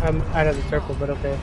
I'm out of the circle, but okay.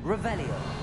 Revelio.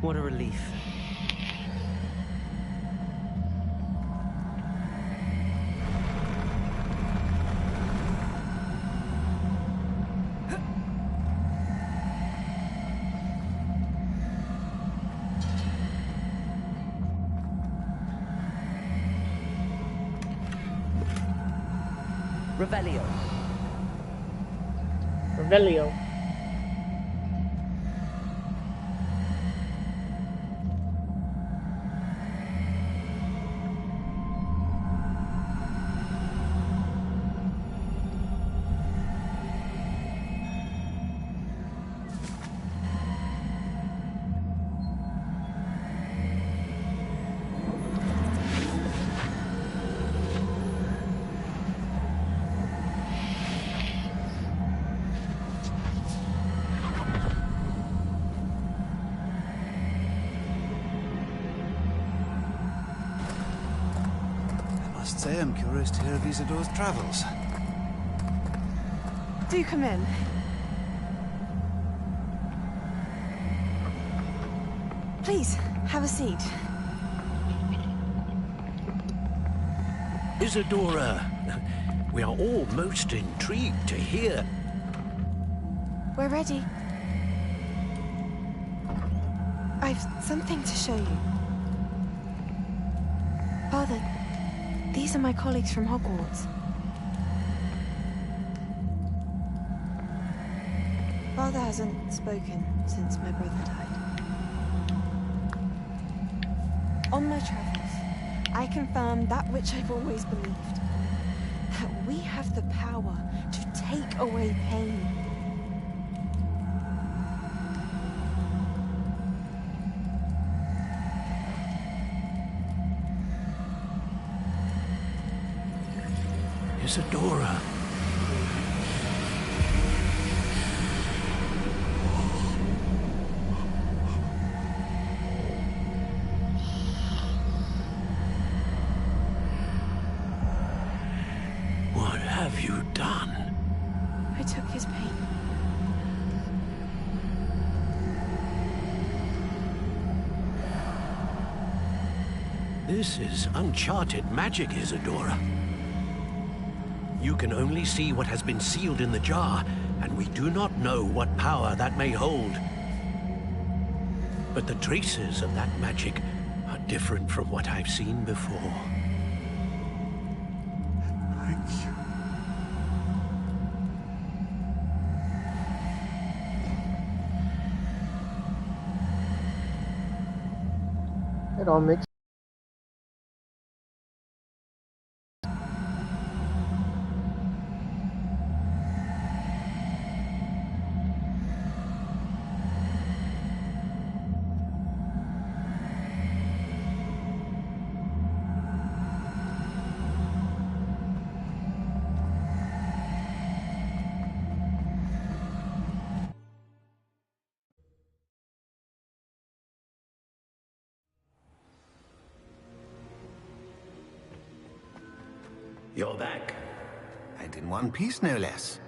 What a relief. Revelio. Revelio. I must say I'm curious to hear of Isidore's travels. Do come in. Please, have a seat. Isadora, we are all most intrigued to hear. We're ready. I've something to show you. Father, these are my colleagues from Hogwarts. Father hasn't spoken since my brother died. On my travels, I confirmed that which I've always believed. That we have the power to take away pain. Isadora. What have you done? I took his pain. This is uncharted magic, Isadora. You can only see what has been sealed in the jar, and we do not know what power that may hold. But the traces of that magic are different from what I've seen before. Thank you. It all makes You're back. And in one piece, no less.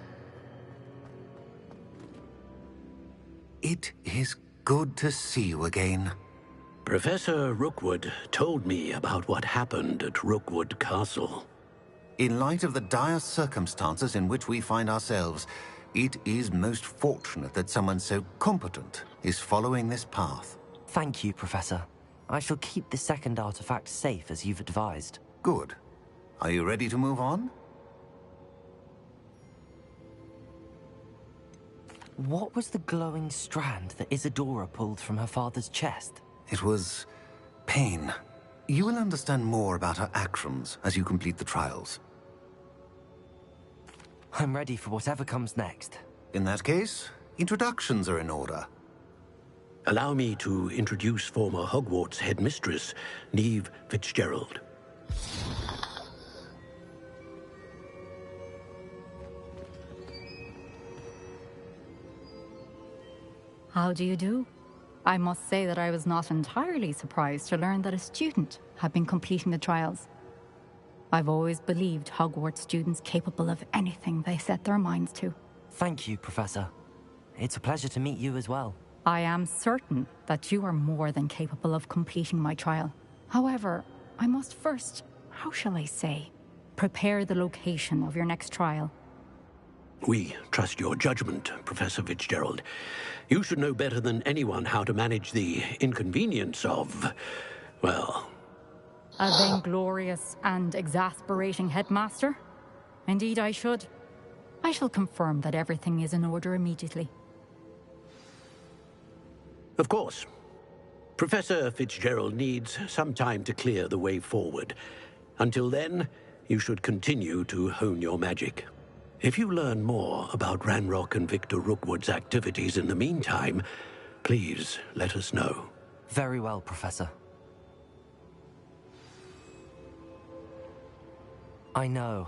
It is good to see you again. Professor Rookwood told me about what happened at Rookwood Castle. In light of the dire circumstances in which we find ourselves, it is most fortunate that someone so competent is following this path. Thank you, Professor. I shall keep the second artifact safe as you've advised. Good. Are you ready to move on? What was the glowing strand that Isadora pulled from her father's chest? It was pain. You will understand more about her actions as you complete the trials. I'm ready for whatever comes next. In that case, introductions are in order. Allow me to introduce former Hogwarts headmistress, Neve Fitzgerald. How do you do? I must say that I was not entirely surprised to learn that a student had been completing the trials. I've always believed Hogwarts students capable of anything they set their minds to. Thank you, Professor. It's a pleasure to meet you as well. I am certain that you are more than capable of completing my trial. However, I must first, how shall I say, prepare the location of your next trial. We trust your judgment, Professor Fitzgerald. You should know better than anyone how to manage the inconvenience of, well... A vainglorious and exasperating headmaster? Indeed I should. I shall confirm that everything is in order immediately. Of course. Professor Fitzgerald needs some time to clear the way forward. Until then, you should continue to hone your magic. If you learn more about Ranrock and Victor Rookwood's activities in the meantime, please let us know. Very well, Professor. I know.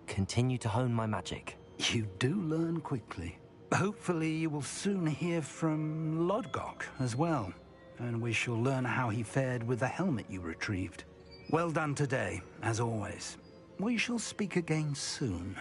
Continue to hone my magic. You do learn quickly. Hopefully you will soon hear from Lodgok as well, and we shall learn how he fared with the helmet you retrieved. Well done today, as always. We shall speak again soon.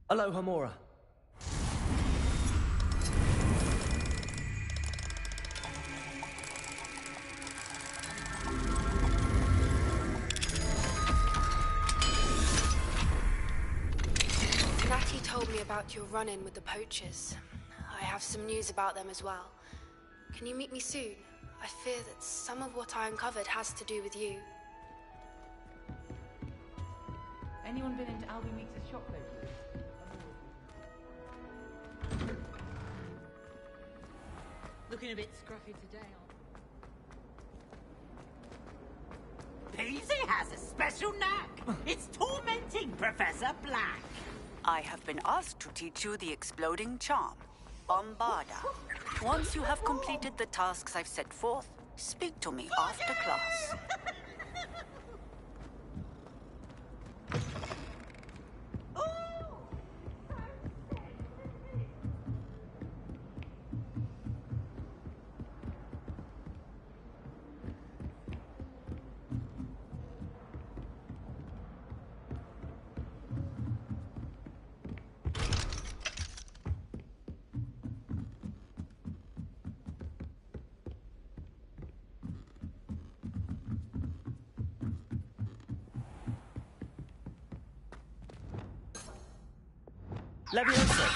Aloha, Mora. Natty told me about your run-in with the poachers. I have some news about them as well. Can you meet me soon? I fear that some of what I uncovered has to do with you. Anyone been into Albie Meeks' shop lately? Looking a bit scruffy today, Peasy has a special knack. It's tormenting Professor Black. I have been asked to teach you the exploding charm, Bombarda. Once you have completed the tasks I've set forth, speak to me after class. Leviosa!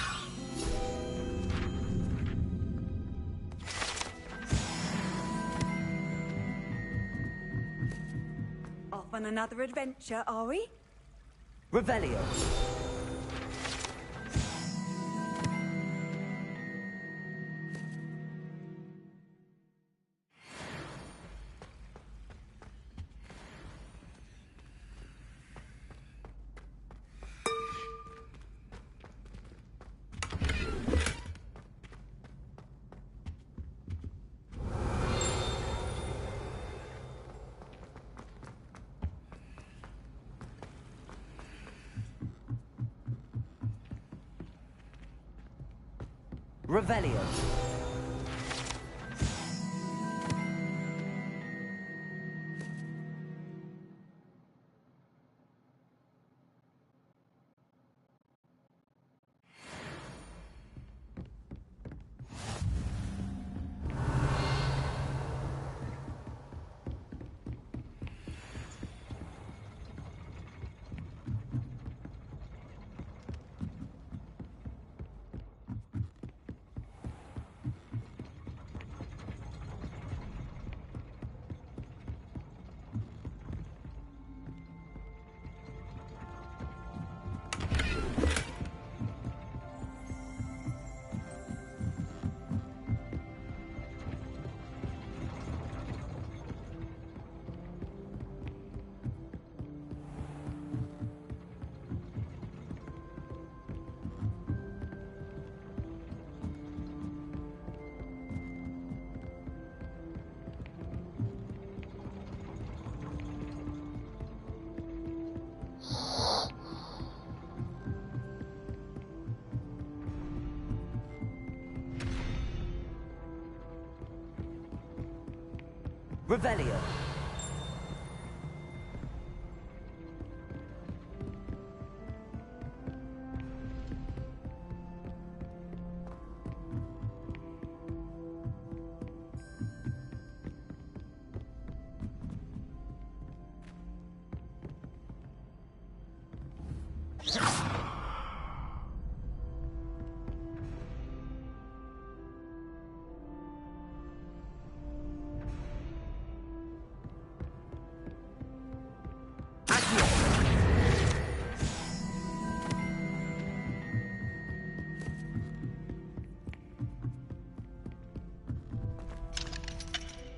Off on another adventure, are we? Revelio. Revelio. Revelio.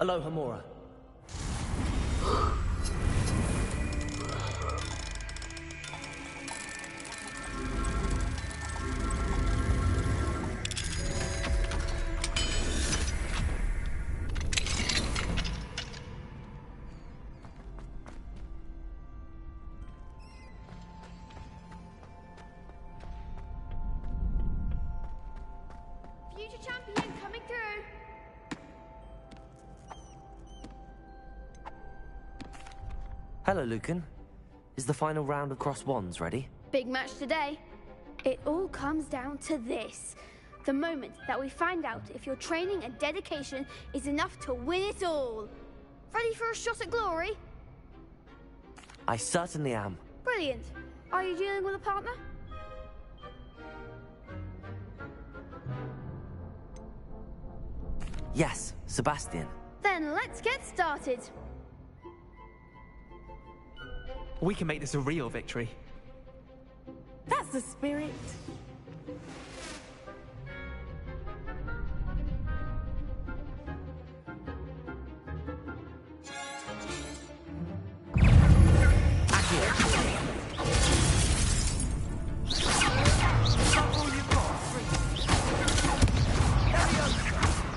Aloha Mora. Future champion coming through. Hello, Lucan. Is the final round of Cross Wands ready? Big match today. It all comes down to this. The moment that we find out if your training and dedication is enough to win it all. Ready for a shot at glory? I certainly am. Brilliant. Are you dealing with a partner? Yes, Sebastian. Then let's get started. We can make this a real victory. That's the spirit.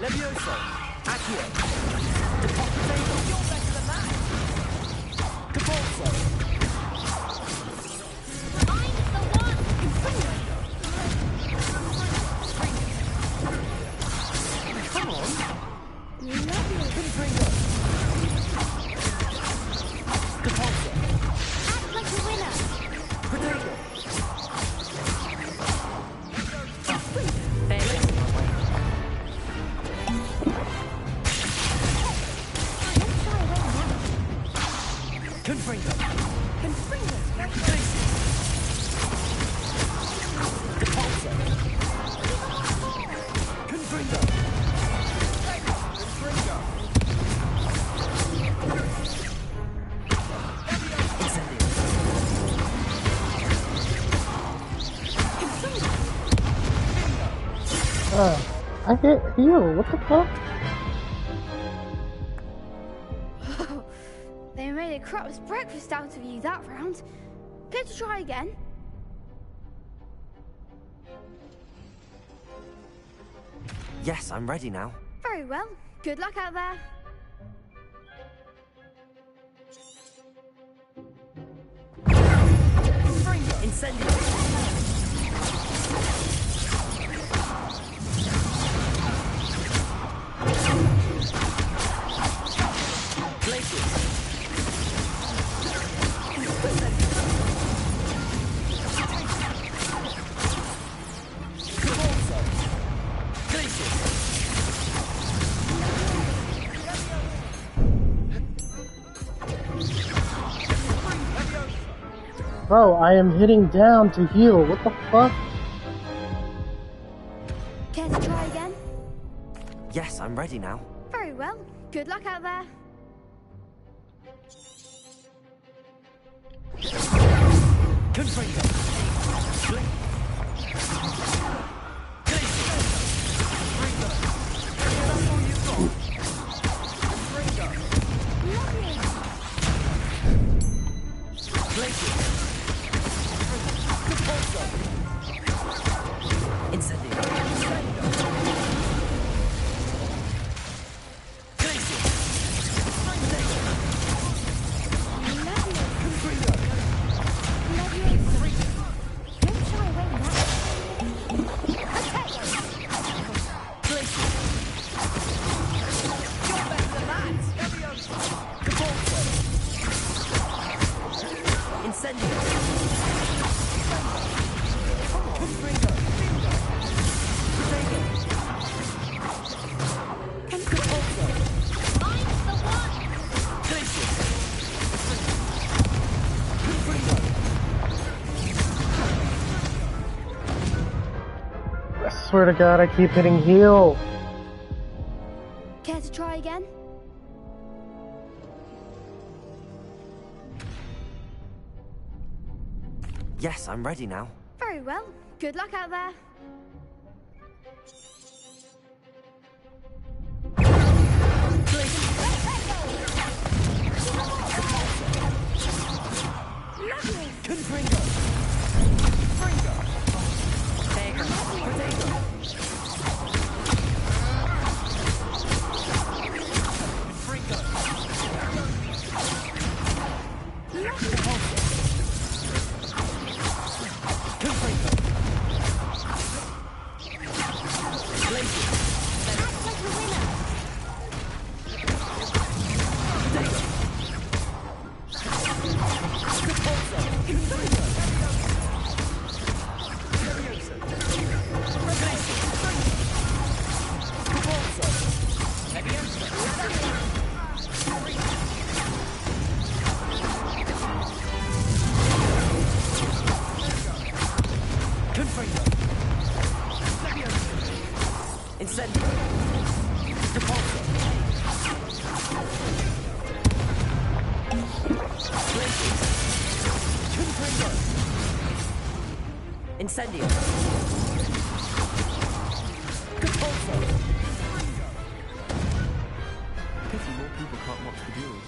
Levioso. Accio. Depositator. You're better than that. Capozzo. Come on. Confringo. Capozzo. Act like a winner. Protego. Confringo. Confringo. Capozzo. Confringo. I hit heal. What the fuck? They made a crop's breakfast out of you that round. Care to try again? Yes, I'm ready now. Very well. Good luck out there. Incendio. Bro, I am hitting down to heal. What the fuck? Care to try again? Yes, I'm ready now. Very well. Good luck out there. I swear to God, I keep hitting heal. Care to try again? Yes, I'm ready now. Very well. Good luck out there. Incendio. Pity more people can't watch the duels.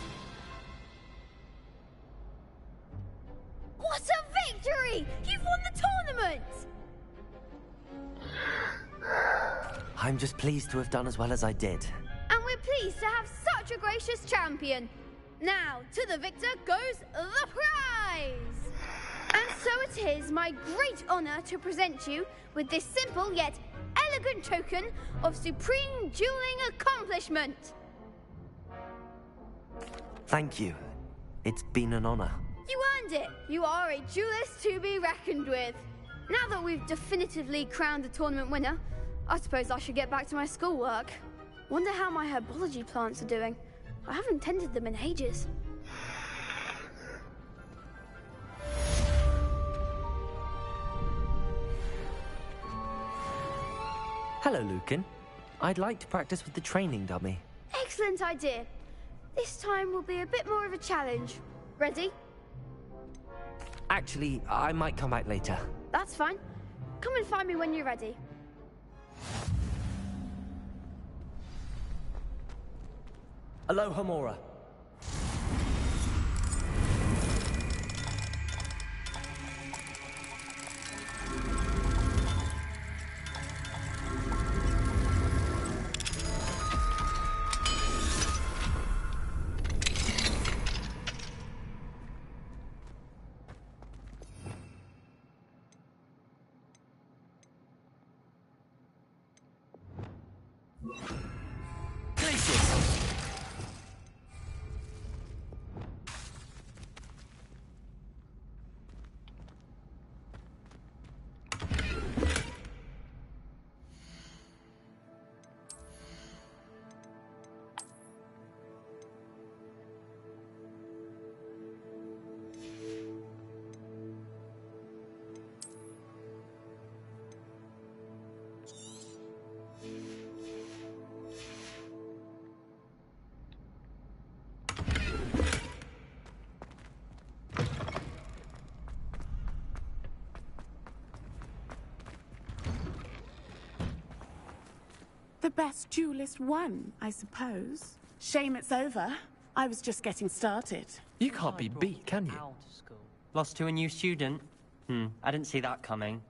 What a victory! You've won the tournament! I'm just pleased to have done as well as I did. And we're pleased to have such a gracious champion. Now, to the victor goes the prize! And so it is my great honor to present you with this simple yet elegant token of supreme dueling accomplishment. Thank you. It's been an honor. You earned it. You are a duelist to be reckoned with. Now that we've definitively crowned the tournament winner, I suppose I should get back to my schoolwork. Wonder how my herbology plants are doing. I haven't tended them in ages. Hello, Lucan. I'd like to practice with the training dummy. Excellent idea. This time will be a bit more of a challenge. Ready? Actually, I might come back later. That's fine. Come and find me when you're ready. Aloha, Mora. best duelist won, I suppose. Shame it's over. I was just getting started. You can't be beat, can you? Out of school. Lost to a new student? I didn't see that coming.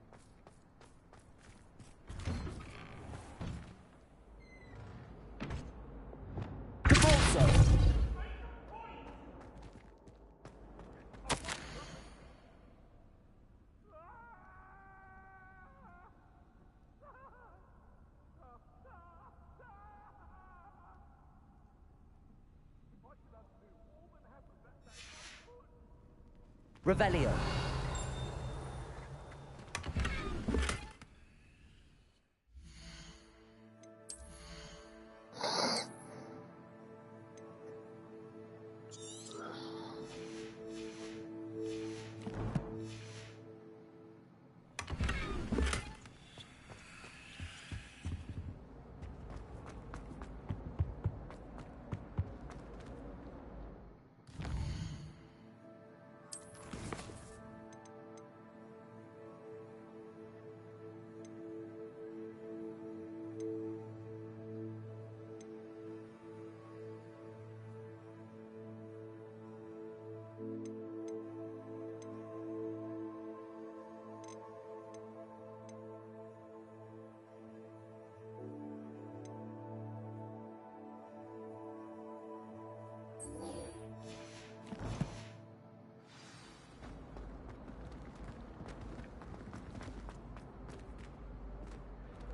Revelio.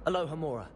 Aloha Mora.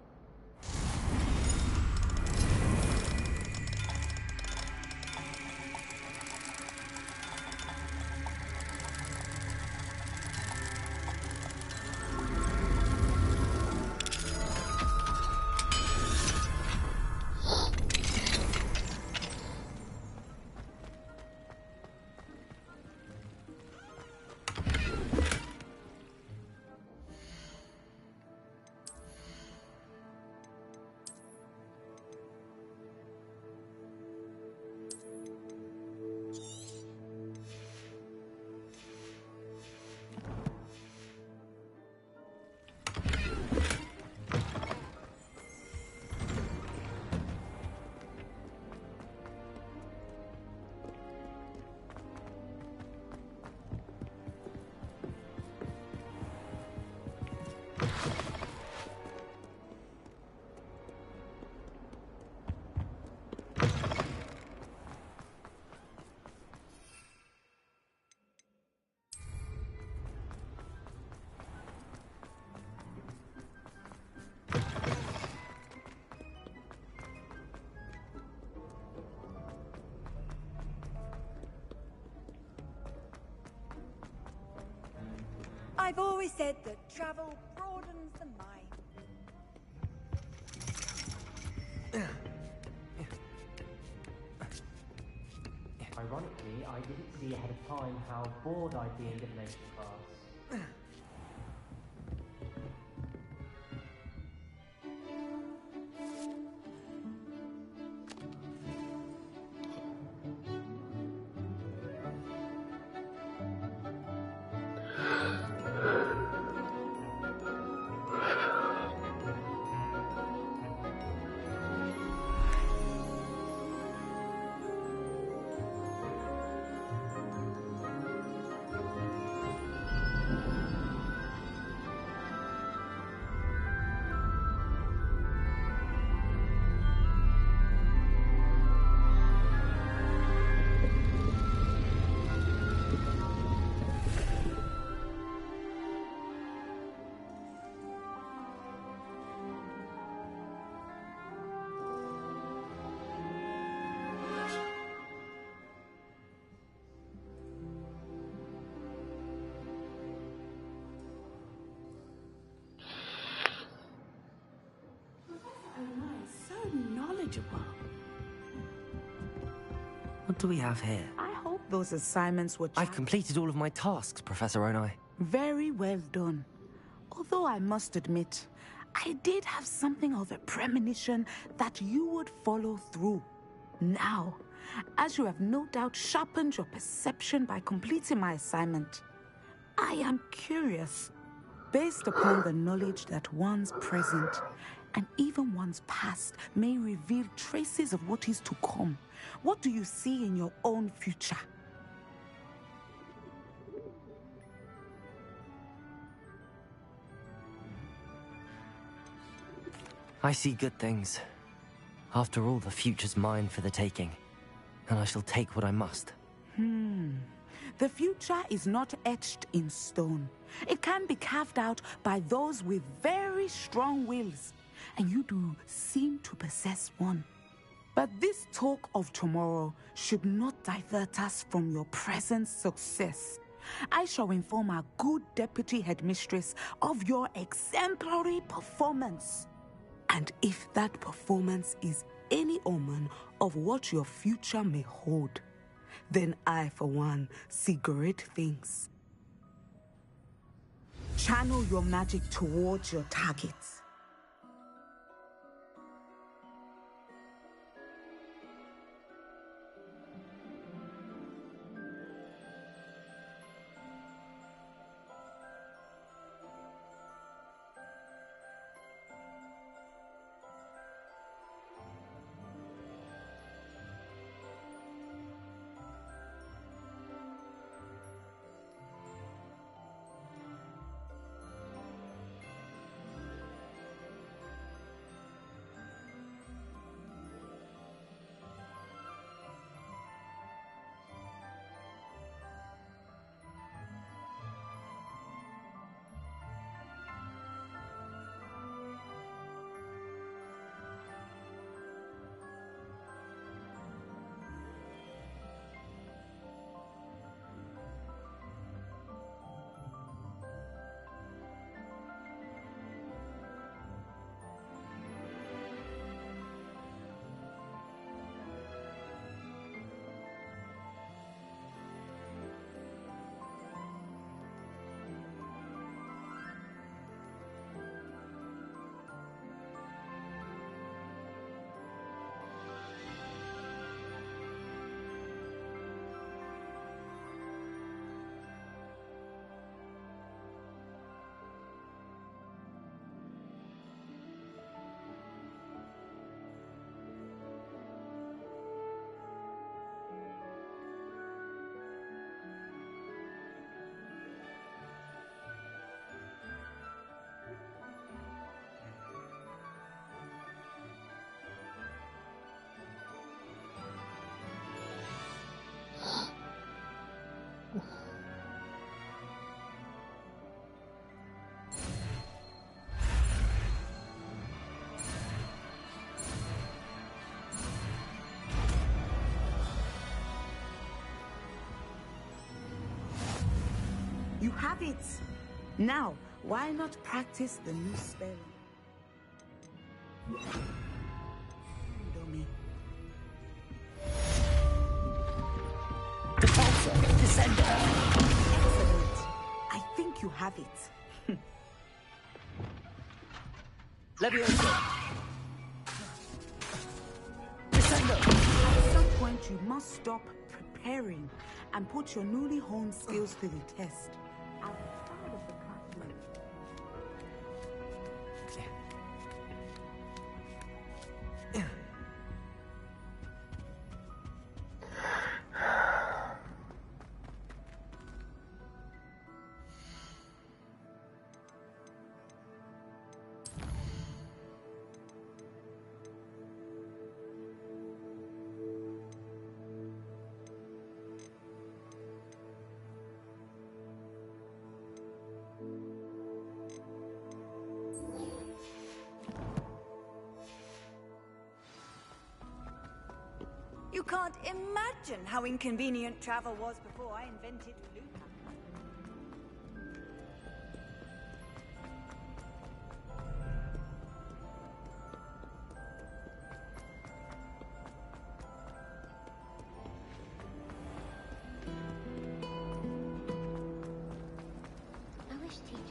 I've always said that travel broadens the mind. Ironically, I didn't see ahead of time how bored I'd be in divination class. So knowledgeable. What do we have here? I hope those assignments were... I've completed all of my tasks, Professor Onai. Very well done. Although I must admit, I did have something of a premonition that you would follow through. Now, as you have no doubt sharpened your perception by completing my assignment, I am curious, based upon the knowledge that one's present And even one's past may reveal traces of what is to come. What do you see in your own future? I see good things. After all, the future's mine for the taking, and I shall take what I must. The future is not etched in stone. It can be carved out by those with very strong wills, and you do seem to possess one. But this talk of tomorrow should not divert us from your present success. I shall inform our good deputy headmistress of your exemplary performance. And if that performance is any omen of what your future may hold, then I, for one, see great things. Channel your magic towards your targets. You have it. Now, why not practice the new spell? Dummy. Descender. Excellent. I think you have it. Leviosa. At some point, you must stop preparing and put your newly honed skills to the test. I'm proud of the classroom. You can't imagine how inconvenient travel was before I invented Luca. I wish teacher.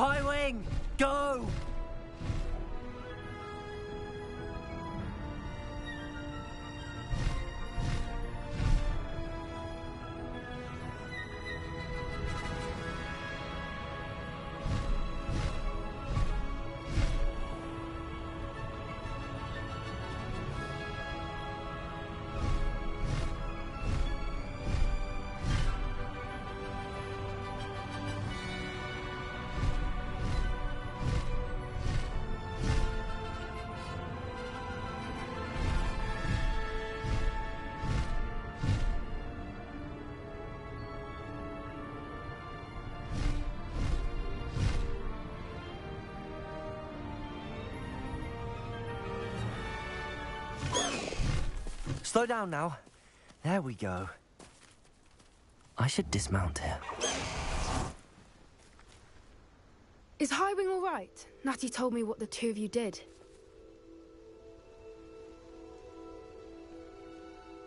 Highwing! Go! Slow down now. There we go. I should dismount here. Is Highwing all right? Natty told me what the two of you did.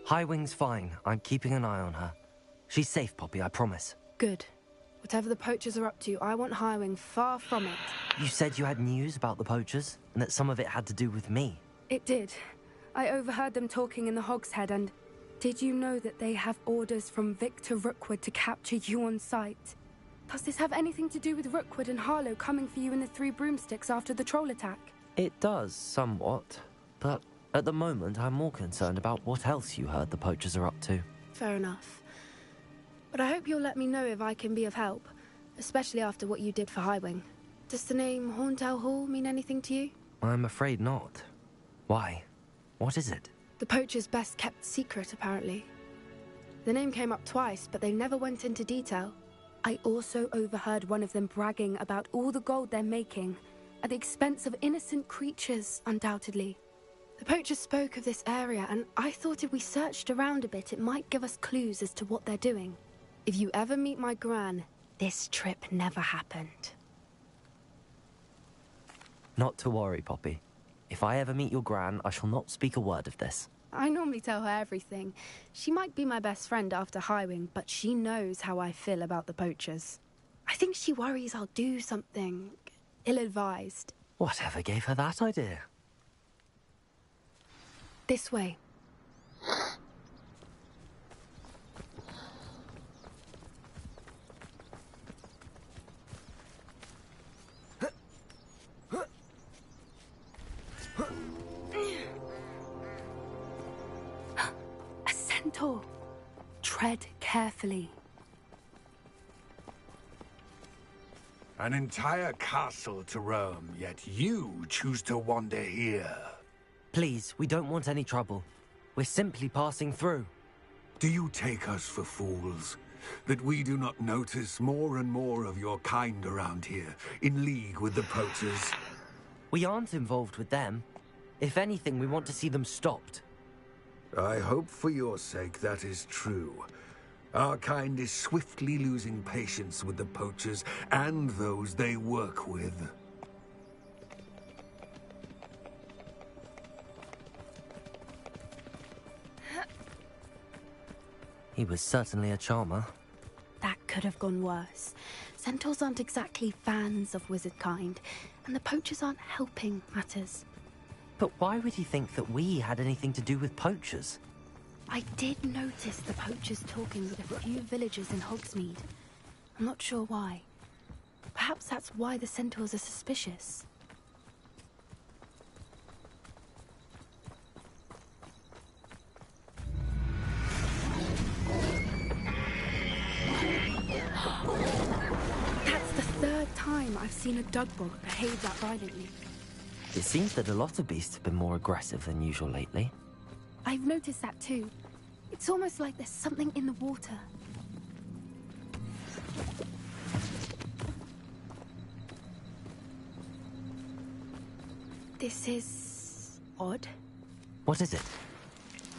Highwing's fine. I'm keeping an eye on her. She's safe, Poppy, I promise. Good. Whatever the poachers are up to, I want Highwing far from it. You said you had news about the poachers, and that some of it had to do with me. It did. I overheard them talking in the Hogshead, and did you know that they have orders from Victor Rookwood to capture you on sight? Does this have anything to do with Rookwood and Harlow coming for you in the Three Broomsticks after the troll attack? It does, somewhat. But at the moment, I'm more concerned about what else you heard the poachers are up to. Fair enough. But I hope you'll let me know if I can be of help, especially after what you did for Highwing. Does the name Horntail Hall mean anything to you? I'm afraid not. Why? What is it? The poacher's best kept secret, apparently. The name came up twice, but they never went into detail. I also overheard one of them bragging about all the gold they're making, at the expense of innocent creatures, undoubtedly. The poacher spoke of this area, and I thought if we searched around a bit, it might give us clues as to what they're doing. If you ever meet my gran, this trip never happened. Not to worry, Poppy. If I ever meet your gran, I shall not speak a word of this. I normally tell her everything. She might be my best friend after Highwing, but she knows how I feel about the poachers. I think she worries I'll do something ill-advised. Whatever gave her that idea? This way. A centaur. Tread carefully. An entire castle to roam, yet you choose to wander here. Please, we don't want any trouble. We're simply passing through. Do you take us for fools? That we do not notice more and more of your kind around here, in league with the poachers? We aren't involved with them. If anything, we want to see them stopped. I hope for your sake that is true. Our kind is swiftly losing patience with the poachers and those they work with. He was certainly a charmer. That could have gone worse. Centaurs aren't exactly fans of wizard kind, and the poachers aren't helping matters. But why would he think that we had anything to do with poachers? I did notice the poachers talking with a few villagers in Hogsmeade. I'm not sure why. Perhaps that's why the centaurs are suspicious. That's the third time I've seen a dugbog behave that violently. It seems that a lot of beasts have been more aggressive than usual lately. I've noticed that too. It's almost like there's something in the water. This is odd. What is it?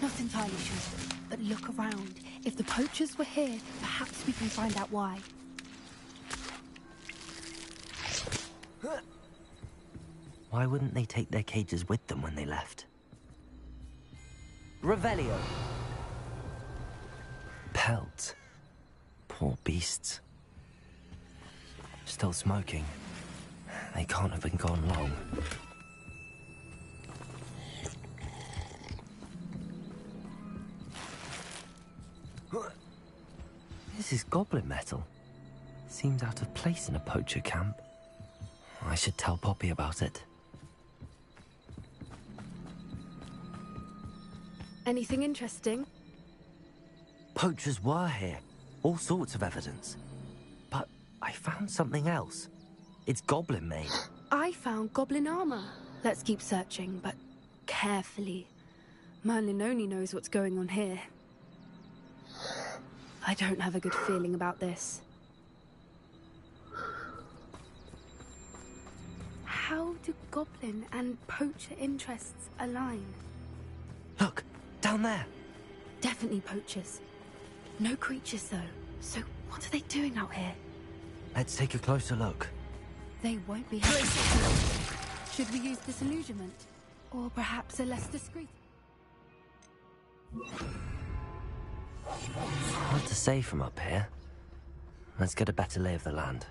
Not entirely sure, but look around. If the poachers were here, perhaps we can find out why. Why wouldn't they take their cages with them when they left? Revelio! Pelts. Poor beasts. Still smoking. They can't have been gone long. This is goblin metal. Seems out of place in a poacher camp. I should tell Poppy about it. Anything interesting? Poachers were here. All sorts of evidence. But I found something else. It's goblin made. I found goblin armor. Let's keep searching, but carefully. Merlin only knows what's going on here. I don't have a good feeling about this. How do goblin and poacher interests align? Look, down there. Definitely poachers. No creatures, though. So what are they doing out here? Let's take a closer look. They won't be happy. Should we use disillusionment? Or perhaps a less discreet? Hard to say from up here. Let's get a better lay of the land.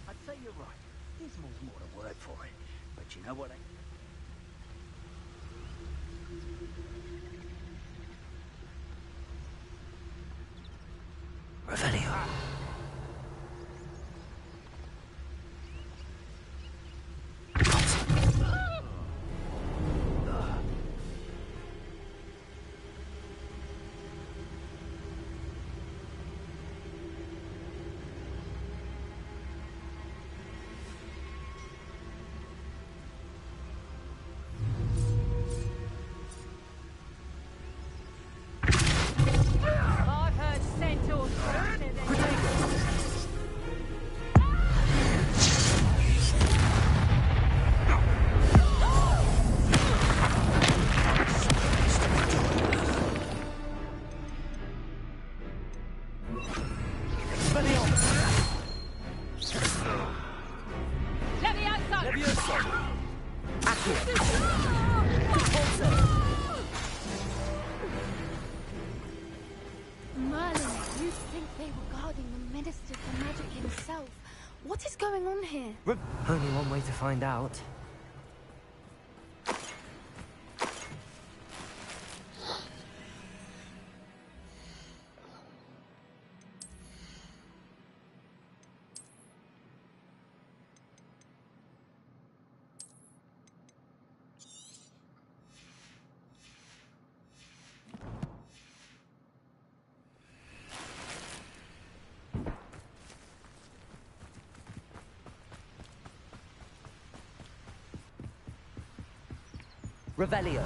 I'd say you're right. Dismal's more a word for it. But you know what Revelio. I've heard centaurs. Merlin, you think they were guarding the Minister for Magic himself? What is going on here? Only one way to find out. Revelio.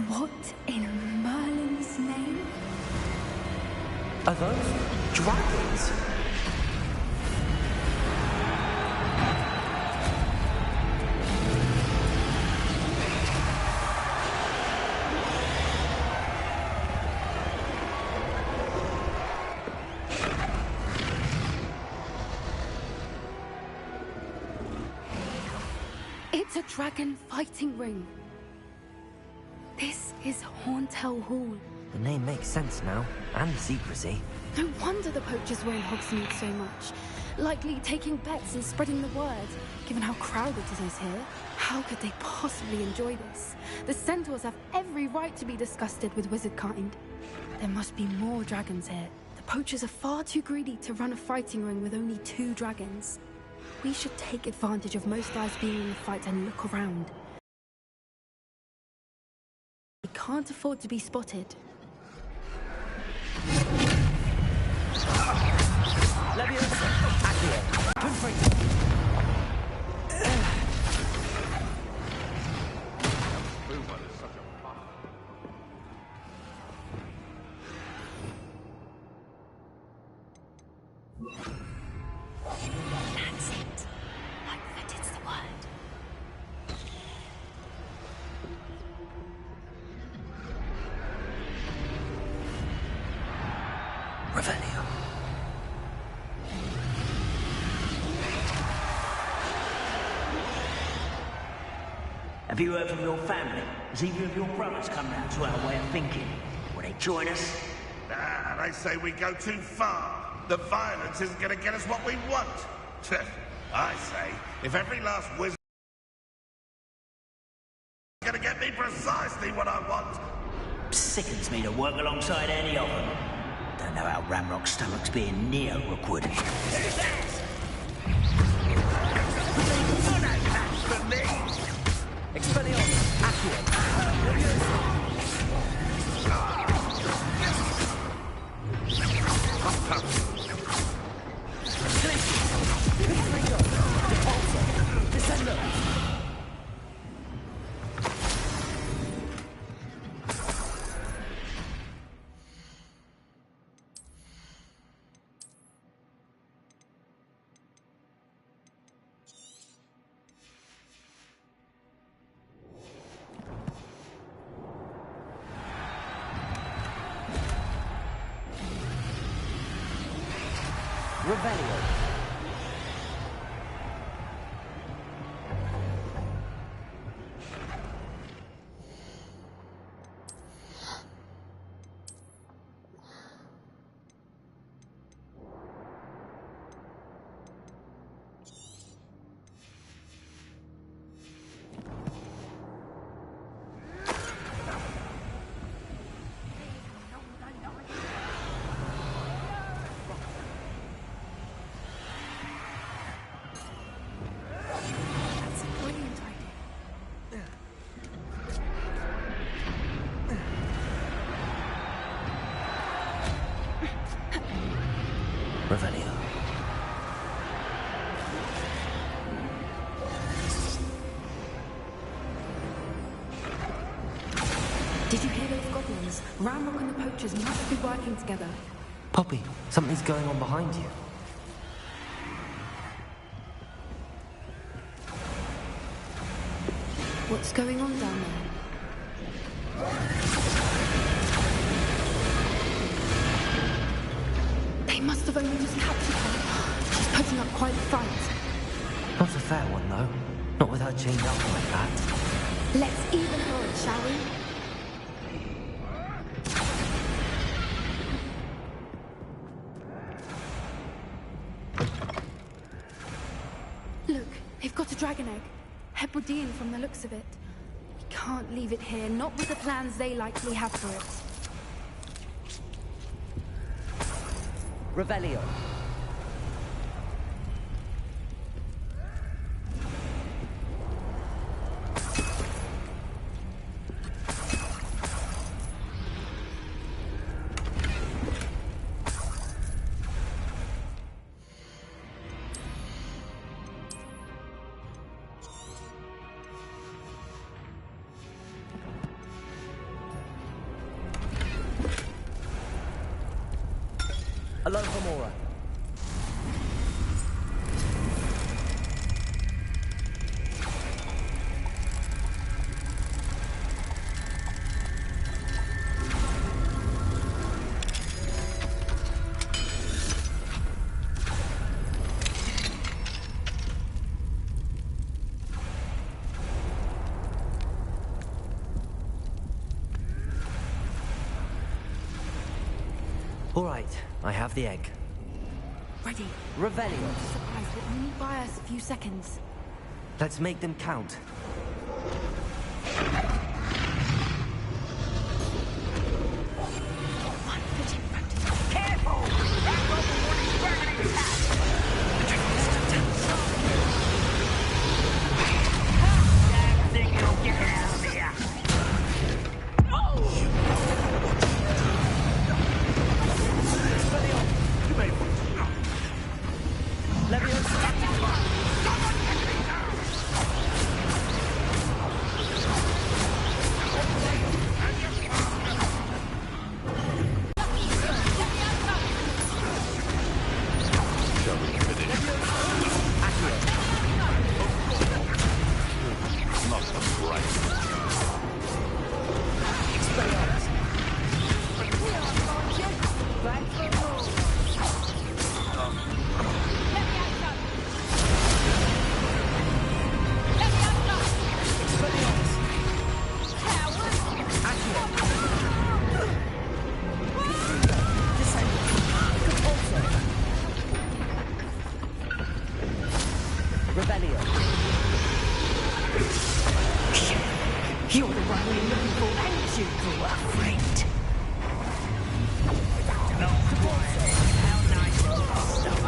What in Merlin's name? Are those dragons? It's a dragon fighting ring. This is Hauntel Hall. The name makes sense now, and the secrecy. No wonder the poachers were in Hogsmeade so much. Likely taking bets and spreading the word, given how crowded it is here. How could they possibly enjoy this? The centaurs have every right to be disgusted with wizard kind. There must be more dragons here. The poachers are far too greedy to run a fighting ring with only 2 dragons. We should take advantage of most guys being in the fight and look around. We can't afford to be spotted. That's it. That is the word. Revelio. Have you heard from your family? Has either of your brothers come round to our way of thinking? Will they join us? Nah, they say we go too far. The violence isn't going to get us what we want. I say, if every last wizard is going to get me precisely what I want. Sickens me to work alongside any of them. Don't know how Ramrock's stomach's being near Rookwood. Who's that? For me! Expelliarmus, Revelio. Revelio. Did you hear those goblins? Ramrock and the poachers must be working together. Poppy, something's going on behind you. What's going on down there? They must have only just captured her. She's putting up quite a fight. Not a fair one, though. Not with her chained up like that. Let's even her it, shall we? Look, they've got a dragon egg. Hebridean from the looks of it. We can't leave it here, not with the plans they likely have for it. Revelio. Aloha Mora. All right, I have the egg. Ready. Revelio. Surprise will only buy us a few seconds. Let's make them count. One foot in front of you. Careful! Rebellion. You're the one we're looking for, ain't you, poor friend? How nice of you to stop.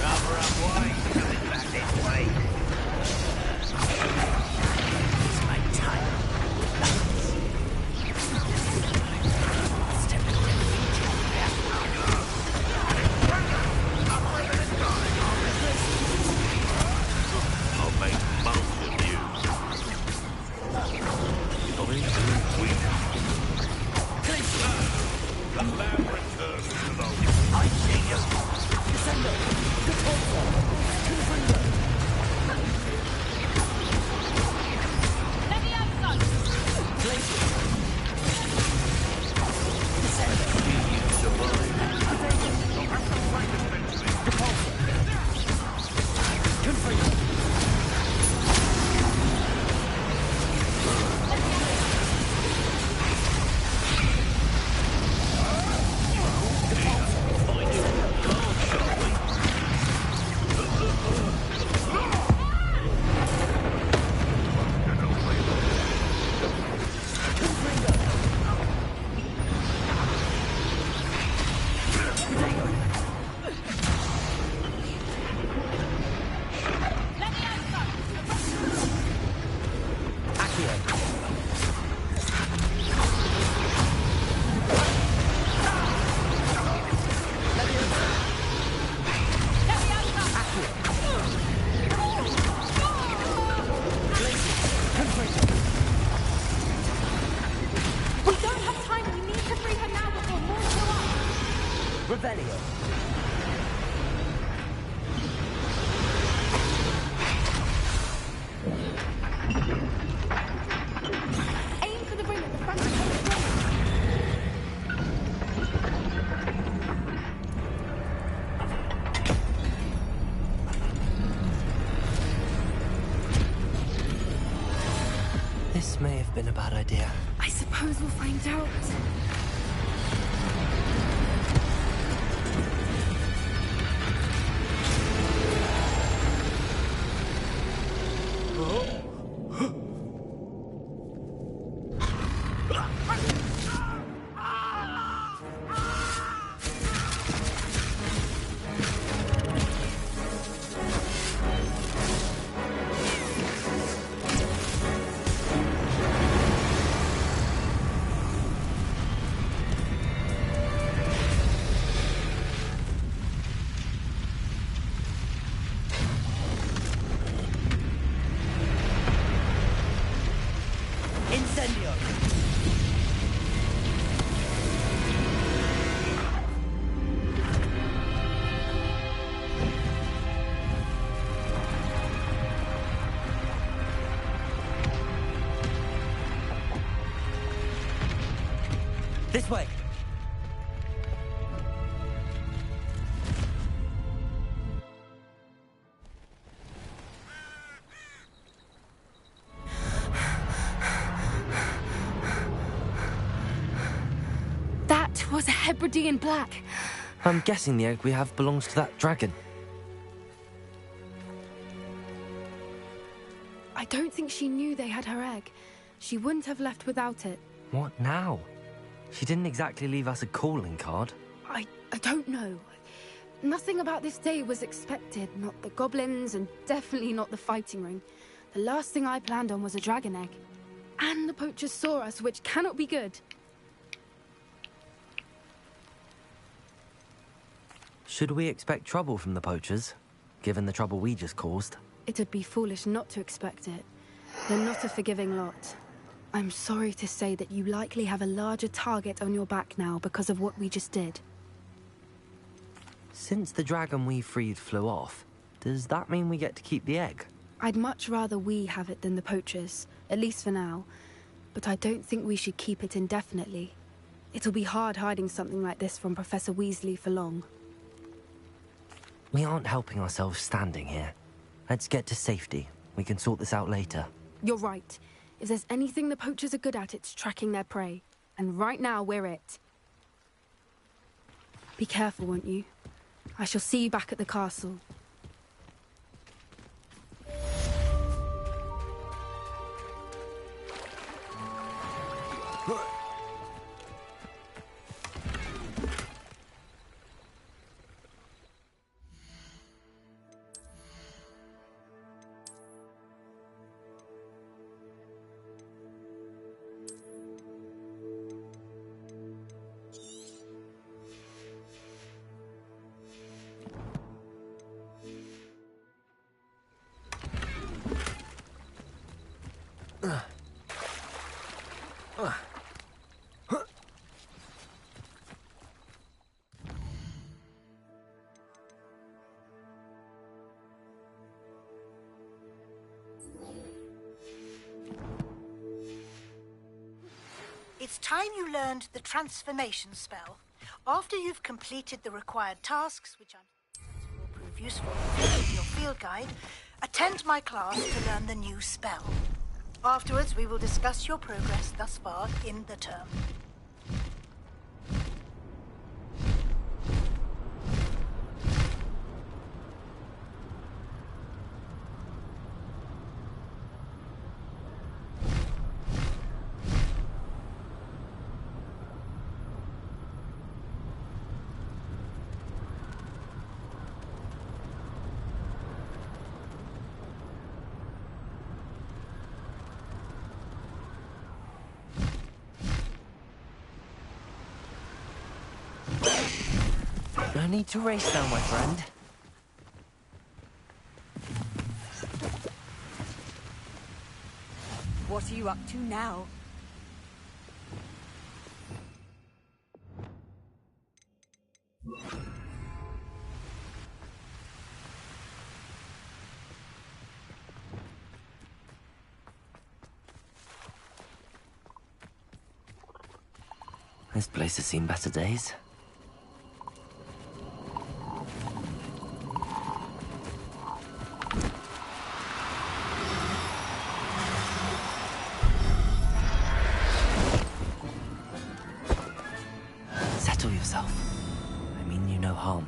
Rather unwise coming back this way. It's my time. I'll make most of you. The man returns to the... I see you. Descendo. Deporto. Confringo. Levioso. Glacier. Descendo. You survive. Deporto. Confringo. This may have been a bad idea. I suppose we'll find out. Incendio. This way. That was a Hebridean black. I'm guessing the egg we have belongs to that dragon. I don't think she knew they had her egg. She wouldn't have left without it. What now? She didn't exactly leave us a calling card. I don't know. Nothing about this day was expected. Not the goblins, and definitely not the fighting ring. The last thing I planned on was a dragon egg. And the poachers saw us, which cannot be good. Should we expect trouble from the poachers, given the trouble we just caused? It'd be foolish not to expect it. They're not a forgiving lot. I'm sorry to say that you likely have a larger target on your back now because of what we just did. Since the dragon we freed flew off, does that mean we get to keep the egg? I'd much rather we have it than the poachers, at least for now. But I don't think we should keep it indefinitely. It'll be hard hiding something like this from Professor Weasley for long. We aren't helping ourselves standing here. Let's get to safety, We can sort this out later. You're right. If there's anything the poachers are good at, it's tracking their prey. And right now, we're it. Be careful, won't you? I shall see you back at the castle. It's time you learned the transformation spell. After you've completed the required tasks, which will prove useful in your field guide, attend my class to learn the new spell. Afterwards, we will discuss your progress thus far in the term. No need to race now, my friend. What are you up to now? This place has seen better days. Settle yourself. I mean you no harm.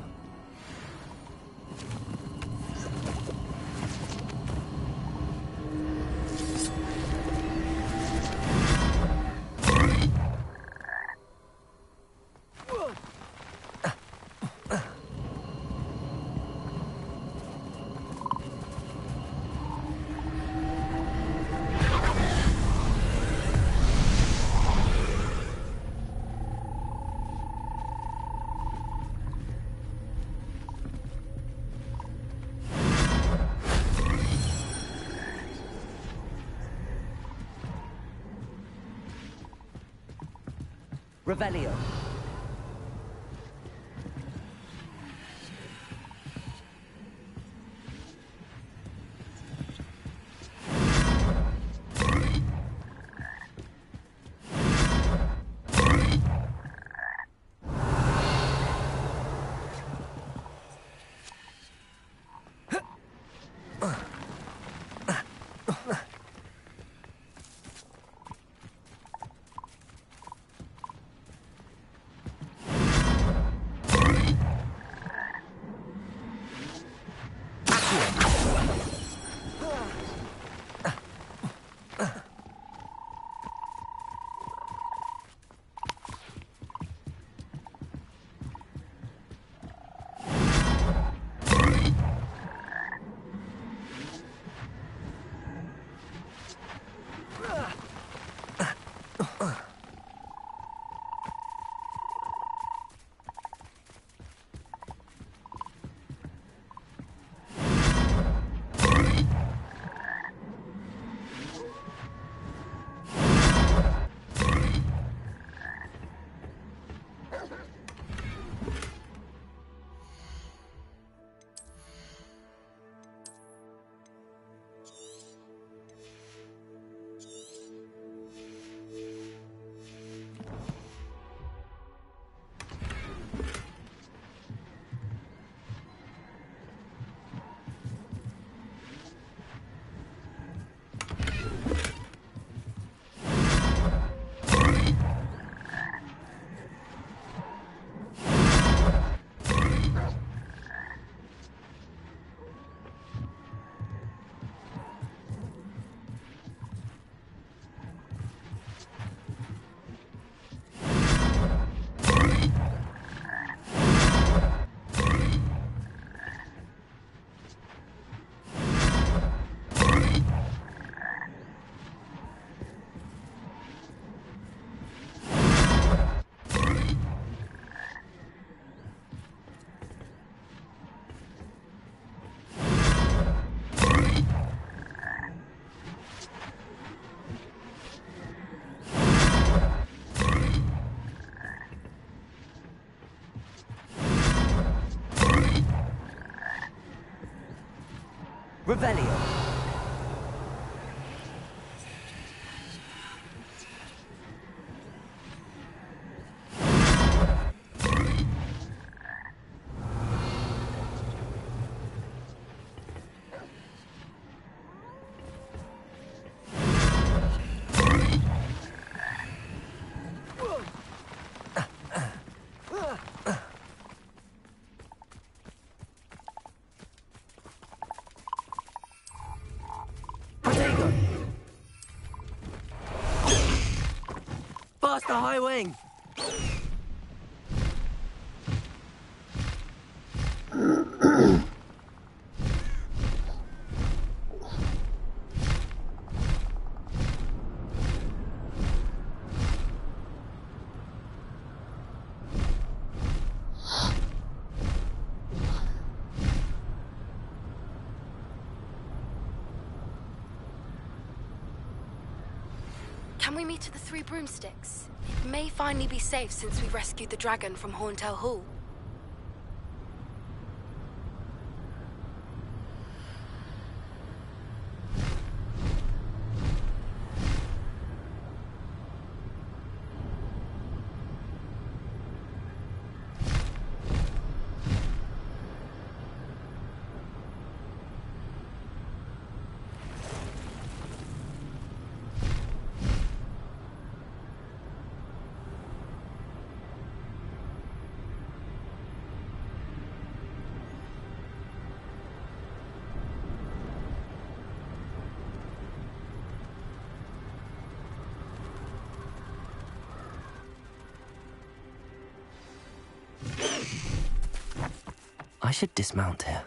Revelio. Revelio. Faster, high wing! Can we meet at the Three Broomsticks? It may finally be safe since we rescued the dragon from Horntail Hall. I should dismount here.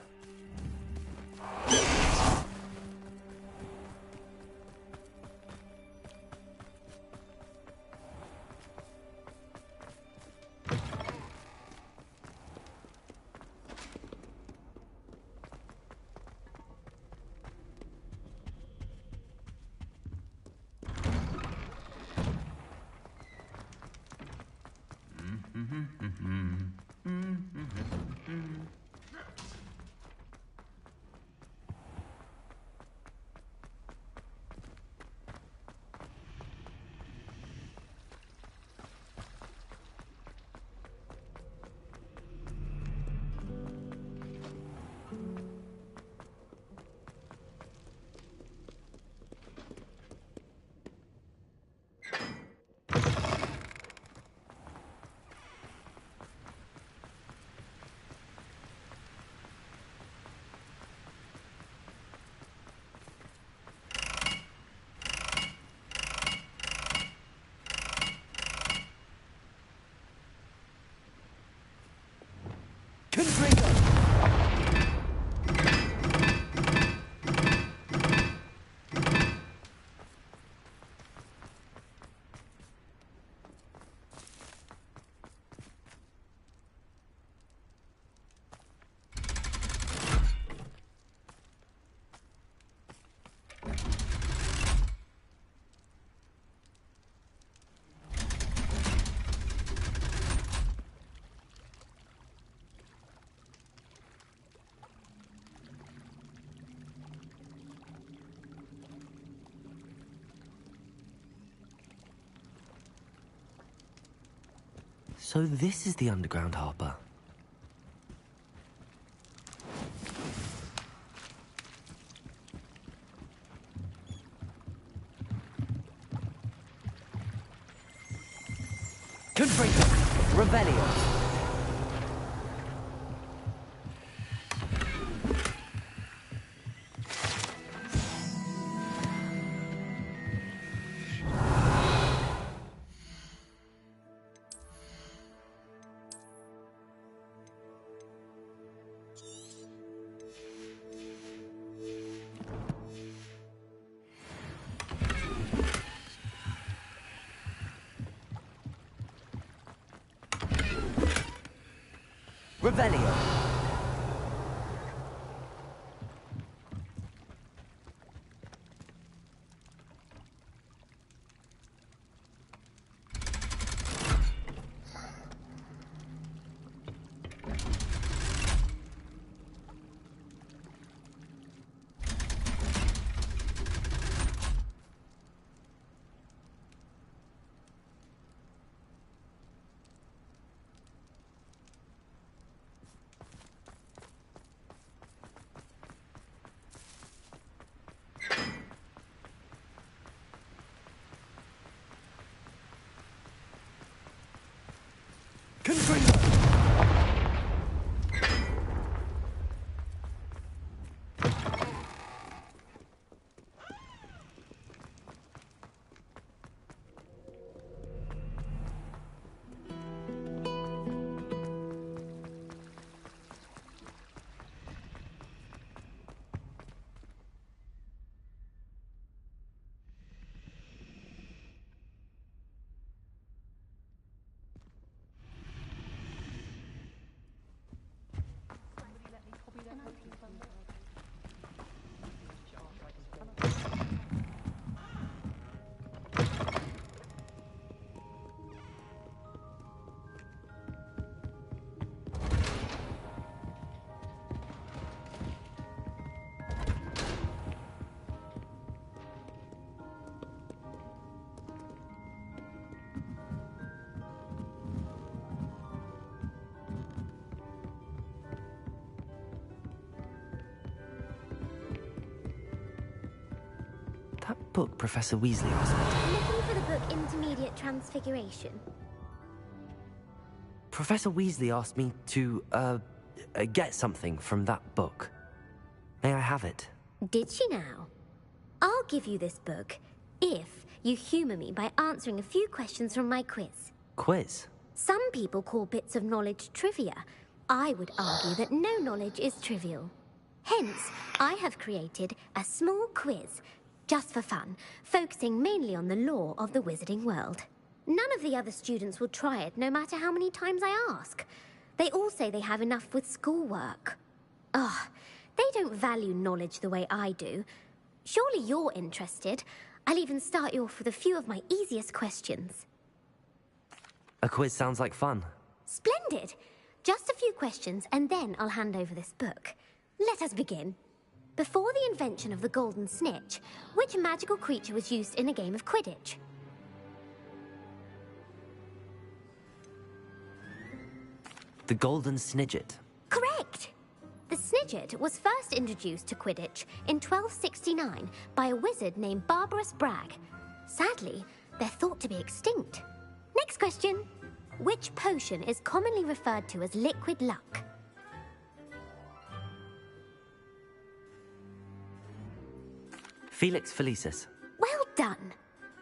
So this is the underground harbour. Confringo. Revelio. Revelio. That book Professor Weasley asked me to... Looking for the book Intermediate Transfiguration. Professor Weasley asked me to, get something from that book. May I have it? Did she now? I'll give you this book if you humour me by answering a few questions from my quiz. Quiz? Some people call bits of knowledge trivia. I would argue that no knowledge is trivial. Hence, I have created a small quiz, just for fun, focusing mainly on the lore of the wizarding world. None of the other students will try it, no matter how many times I ask. They all say they have enough with schoolwork. Ugh, they don't value knowledge the way I do. Surely you're interested. I'll even start you off with a few of my easiest questions. A quiz sounds like fun. Splendid! Just a few questions, and then I'll hand over this book. Let us begin. Before the invention of the golden snitch, which magical creature was used in a game of Quidditch? The golden snidget. Correct! The snidget was first introduced to Quidditch in 1269 by a wizard named Barbarous Bragg. Sadly, they're thought to be extinct. Next question. Which potion is commonly referred to as liquid luck? Felix Felicis. Well done!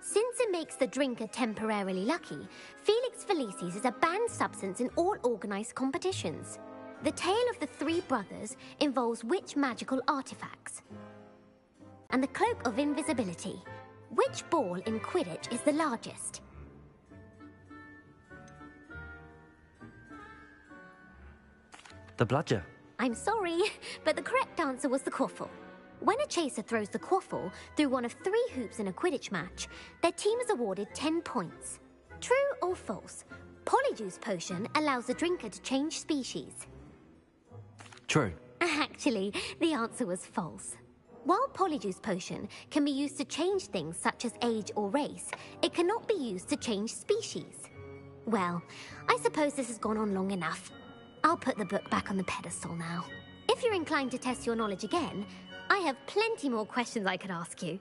Since it makes the drinker temporarily lucky, Felix Felicis is a banned substance in all organised competitions. The tale of the three brothers involves which magical artifacts? And the Cloak of Invisibility. Which ball in Quidditch is the largest? The bludger. I'm sorry, but the correct answer was the quaffle. When a chaser throws the quaffle through one of 3 hoops in a Quidditch match, their team is awarded 10 points. True or false? Polyjuice potion allows the drinker to change species. True. Actually, the answer was false. While Polyjuice potion can be used to change things such as age or race, it cannot be used to change species. Well, I suppose this has gone on long enough. I'll put the book back on the pedestal now. If you're inclined to test your knowledge again, I have plenty more questions I could ask you.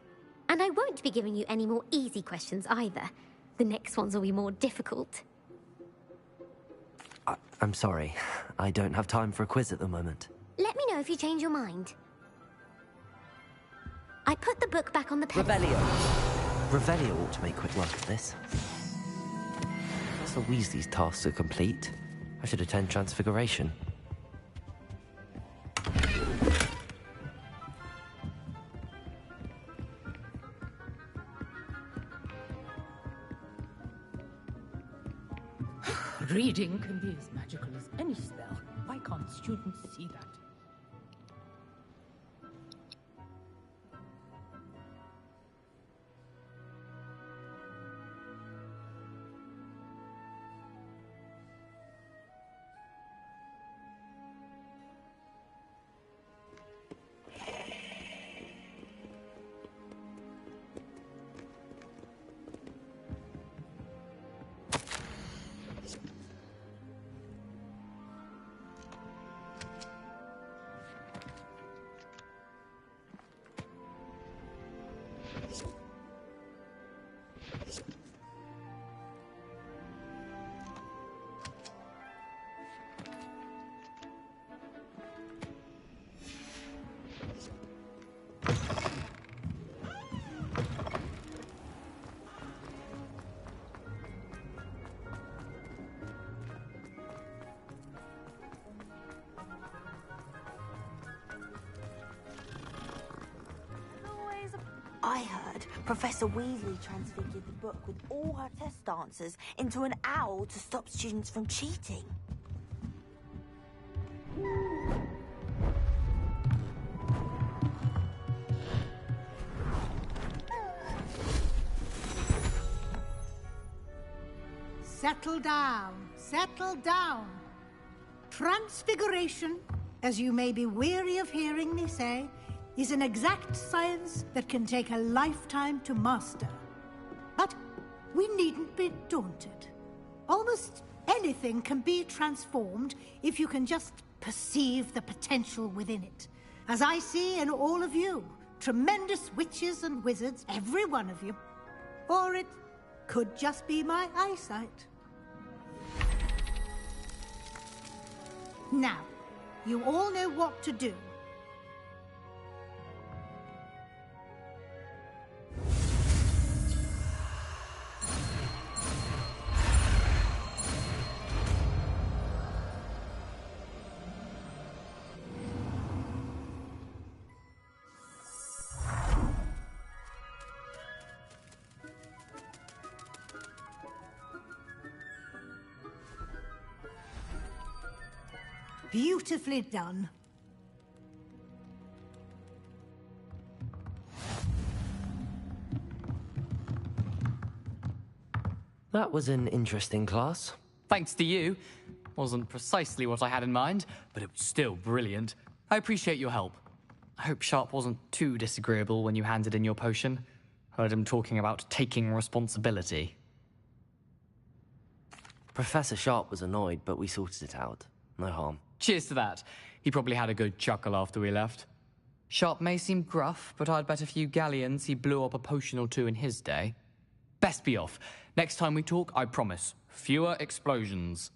And I won't be giving you any more easy questions either. The next ones will be more difficult. I'm sorry. I don't have time for a quiz at the moment. Let me know if you change your mind. I put the book back on the pedestal. Revelio ought to make quick work of this. Professor Weasley's tasks are complete. I should attend Transfiguration. Reading can be as magical as any spell. Why can't students see that? I heard Professor Weasley transfigured the book with all her test answers into an owl to stop students from cheating. Settle down, settle down. Transfiguration, as you may be weary of hearing me say, is an exact science that can take a lifetime to master. But we needn't be daunted. Almost anything can be transformed if you can just perceive the potential within it, as I see in all of you, tremendous witches and wizards, every one of you. Or it could just be my eyesight. Now, you all know what to do. Beautifully done. That was an interesting class. Thanks to you. Wasn't precisely what I had in mind, but it was still brilliant. I appreciate your help. I hope Sharp wasn't too disagreeable when you handed in your potion. Heard him talking about taking responsibility. Professor Sharp was annoyed, but we sorted it out. No harm. Cheers to that. He probably had a good chuckle after we left. Sharp may seem gruff, but I'd bet a few galleons he blew up a potion or two in his day. Best be off. Next time we talk, I promise, fewer explosions.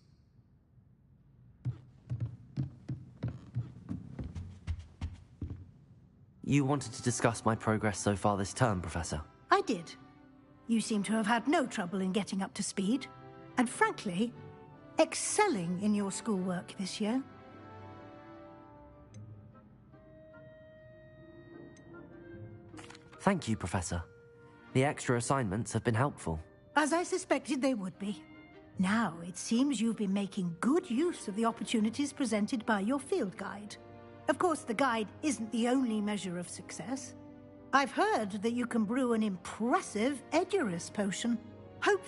You wanted to discuss my progress so far this term, Professor? I did. You seem to have had no trouble in getting up to speed. And frankly, excelling in your schoolwork this year. Thank you, Professor. The extra assignments have been helpful. As I suspected they would be. Now, it seems you've been making good use of the opportunities presented by your field guide. Of course, the guide isn't the only measure of success. I've heard that you can brew an impressive Edurus potion. Hopefully